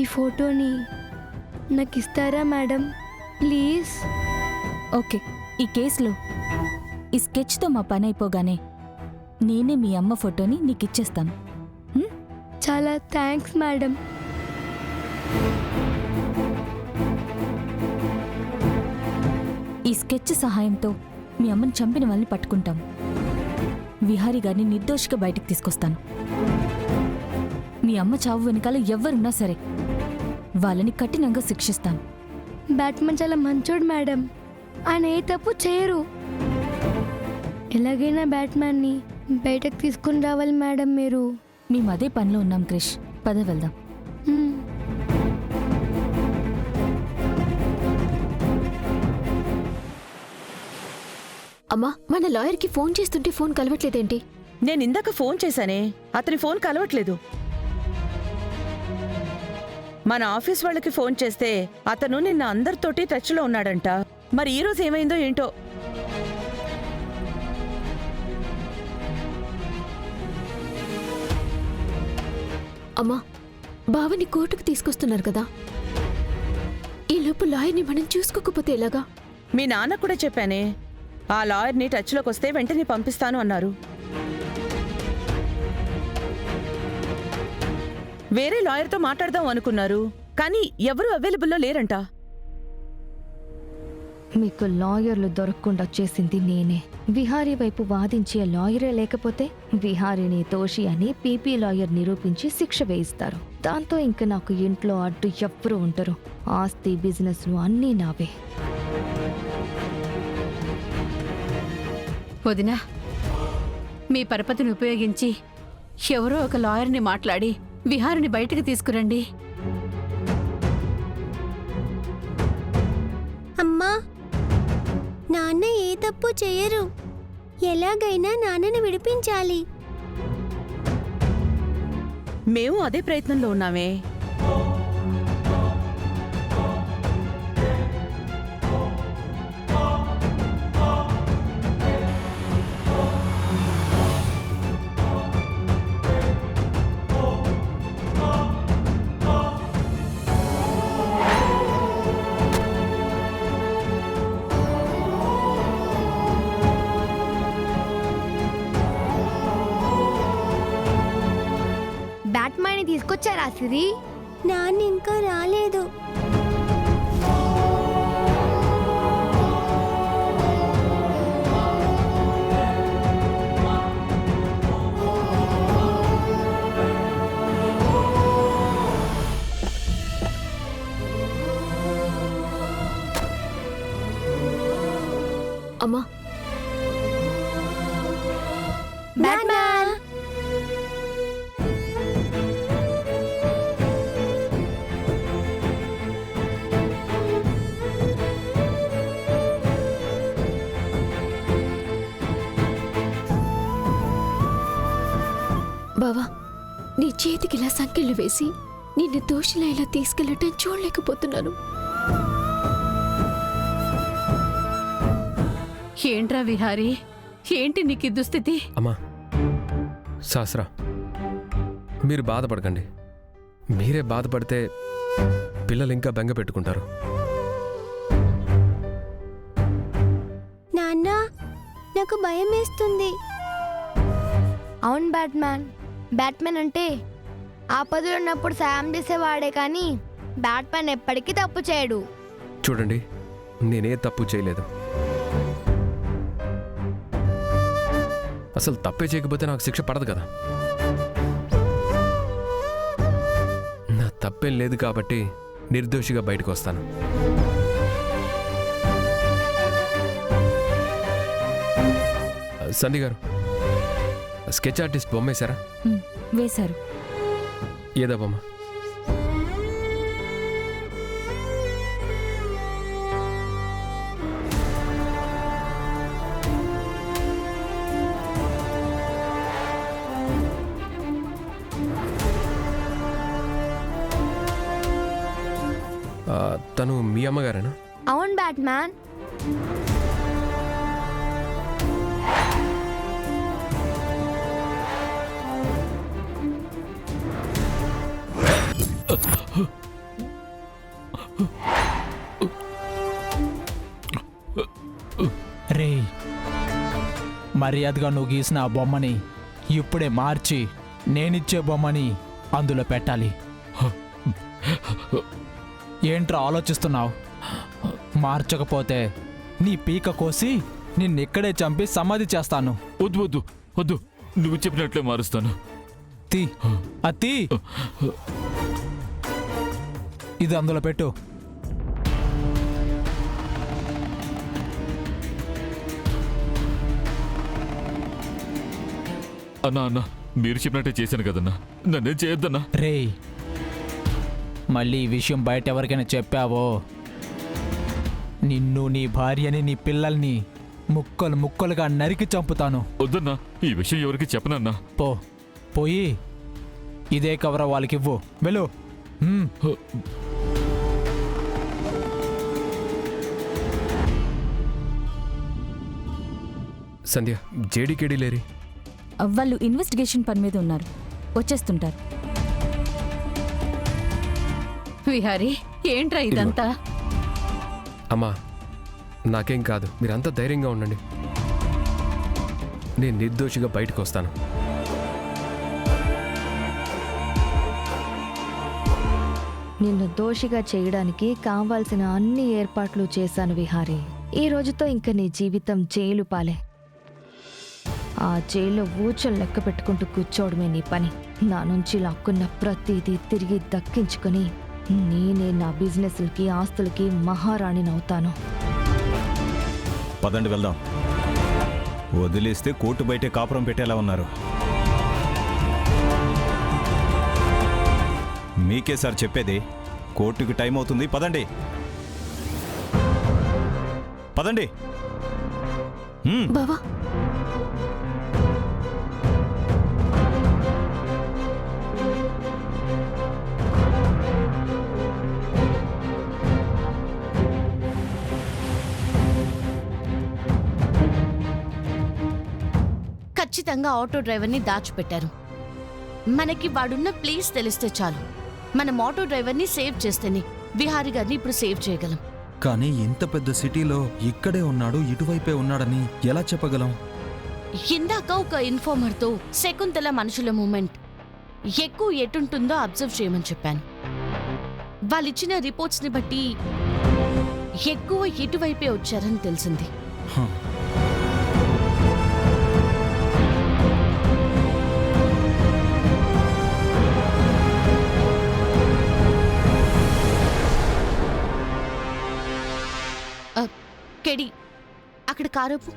ఈ ఫోటోని నాకు ఇస్తారా మేడం ప్లీజ్? ఓకే, ఈ కేసులో ఈ స్కెచ్తో మా పని అయిపోగానే నేనే మీ అమ్మ ఫోటోని నీకిచ్చేస్తాను. చాలా థ్యాంక్స్ మేడం. ఈ స్కెచ్ సహాయంతో మీ అమ్మని చంపిన వాళ్ళని పట్టుకుంటాం. విహారీ గారిని నిర్దోషిగా బయటికి తీసుకొస్తాను. మీ అమ్మ చావు వెనకాల ఎవ్వరున్నా సరే వాళ్ళని కఠినంగా శిక్షిస్తాను. బ్యాట్మన్ చాలా మంచోడు మేడం, ఆయన ఏ తప్పు చేయరు. ఎలాగైనా బ్యాట్మన్ని బయటకు తీసుకుని రావాలి మేడం మీరు. మేము అదే పనిలో ఉన్నాం క్రిష్, పద వెళ్దాం. అమ్మా, మన లాయర్కి ఫోన్ చేస్తుంటే ఫోన్ కలవట్లేదేంటి? నేను ఇందాక ఫోన్ చేశానే, అతని ఫోన్ కలవట్లేదు. మన ఆఫీస్ వాళ్ళకి ఫోన్ చేస్తే అతను నిన్న అందరితోటి టచ్లో ఉన్నాడంట. మరి ఈరోజు ఏమైందో ఏంటో. అమ్మా, బావని కోర్టుకు తీసుకొస్తున్నారు కదా, ఈ లోపు లాయర్ని మనం చూసుకోకపోతే ఎలాగా? మీ నాన్న కూడా చెప్పానే, ఆ లాయర్ని టచ్లోకి వస్తే వెంటనే పంపిస్తాను అన్నారు. వేరే లాయర్తో మాట్లాడదాం అనుకున్నారు, కానీ ఎవరూ అవైలబుల్లో లేరంట. మీకు లాయర్లు దొరకకుండా చేసింది నేనే. విహారీ వైపు వాదించే లాయరే లేకపోతే విహారీని దోషి అని పీపీ లాయర్ నిరూపించి శిక్ష వేయిస్తారు. దాంతో ఇంక నాకు ఇంట్లో అడ్డు ఎవ్వరూ ఉంటారు. ఆస్తి బిజినెస్లు అన్నీ నావే. వదినా, మీ పరపతిని ఉపయోగించి ఎవరో ఒక లాయర్ని మాట్లాడి విహారిని బయటికి తీసుకురండి. అమ్మా, నాన్న ఏ తప్పు చేయరు. ఎలాగైనా నాన్నని విడిపించాలి. మేము అదే ప్రయత్నంలో ఉన్నామే. బ్యాట్మన్ని తీసుకొచ్చారా సిరి? నాన్న ఇంకా రాలేదు. అమ్మా, బ్యాట్మన్! బావా, నీ చేతికి ఇలా సంకెళ్ళు వేసి నిన్ను దోషిలా ఇలా తీసుకెళ్ళటం చూడలేకపోతున్నాను. ఏంట్రా విహారీ, ఏంటి నీకు ఈ దుస్థితి? అమ్మా శాస్త్ర, మీరు బాధపడకండి. మీరే బాధపడితే పిల్లలు ఇంకా బెంగ పెట్టుకుంటారు. నాన్న, నాకు భయం వేస్తుంది. అవును బ్యాట్మన్, బ్యాట్మన్ అంటే ఆపదలు ఉన్నప్పుడు సాయం చేసేవాడే కానీ బ్యాట్మన్ ఎప్పటికీ తప్పు చేయడు. చూడండి, నేనే తప్పు చేయలేదు. అసలు తప్పే చేయకపోతే నాకు శిక్ష పడదు కదా. నా తప్పేం లేదు కాబట్టి నిర్దోషిగా బయటకు వస్తాను. సంధి గారు, స్కెచ్ ఆర్టిస్ట్ బొమ్మ వేశారా? వేశారు. ఏదా బొమ్మ? తను మీ అమ్మగారేనా? అవును బ్యాట్మన్. మర్యాదగా నువ్వు గీసిన ఆ బొమ్మని ఇప్పుడే మార్చి నేనిచ్చే బొమ్మని అందులో పెట్టాలి. ఏంట్రా ఆలోచిస్తున్నావు? మార్చకపోతే నీ పీక కోసి నిన్నిక్కడే చంపి సమాధి చేస్తాను. వద్దు వద్దు వద్దు, నువ్వు చెప్పినట్లే మారుస్తాను. తీ అత్తి ఇది అందులో పెట్టు. అన్నా అన్నా, మీరు చెప్పినట్టే చేశాను కదన్నా, నన్నేం చేయొద్దన్నా. రేయ్, మళ్ళీ ఈ విషయం బయట ఎవరికైనా చెప్పావో నిన్ను, నీ భార్యని, నీ పిల్లల్ని ముక్కలు ముక్కలుగా నరికి చంపుతాను. వద్దన్నా, ఈ విషయం ఎవరికి చెప్పనన్నా. పోయి ఇదే కవర వాళ్ళకివ్వు. వెళ్ళు. సంధ్య, జేడీకేడీ లేరి? వాళ్ళు ఇన్వెస్టిగేషన్ పని మీద ఉన్నారు, వచ్చేస్తుంటారు. విహారీ, ఏంట్రా ఇదంతా? అమ్మా, నాకేం కాదు, మీరంతా ధైర్యంగా ఉండండి. నేను నిర్దోషిగా బయటకు వస్తాను. నిన్ను దోషిగా చేయడానికి కావాల్సిన అన్ని ఏర్పాట్లు చేశాను విహారీ. ఈ రోజుతో ఇంక నీ జీవితం జైలు పాలే. ఆ జైల్లో ఊచలు లెక్క పెట్టుకుంటూ కూర్చోవడమే నీ పని. నా నుంచి లాక్కున్న ప్రతిదీ తిరిగి దక్కించుకొని నేనే నా బిజినెస్లకి, ఆస్తులకి మహారాణినవుతాను. పదండి వెళ్దాం. వదిలేస్తే కోర్టు బయటే కాపురం పెట్టేలా ఉన్నారు. మీకే సార్ చెప్పేది, కోర్టుకి టైం అవుతుంది. పదండి పదండి. బావా, ఖచ్చితంగా ఆటో డ్రైవర్ని దాచిపెట్టారు. మనకి వాడున్న ప్లేస్ తెలిస్తే చాలు. మనం ఆటో డ్రైవర్ని సేవ్ చేస్తేనే విహారీ గారిని ఇప్పుడు సేవ్ చేయగలం. కానీ ఇంత పెద్ద సిటీలో ఇక్కడే ఉన్నాడు, ఇటువైపే ఉన్నాడని ఎలా చెప్పగలం? ఇందాక ఒక ఇన్ఫార్మర్తో శకుంతల మనుషుల మూమెంట్ ఎక్కువ ఎటుంటుందో అబ్జర్వ్ చేయమని చెప్పాను. వాళ్ళిచ్చిన రిపోర్ట్స్ని బట్టి ఎక్కువ ఇటువైపే వచ్చారని తెలిసింది. కెడి, అక్కడ కారోపు.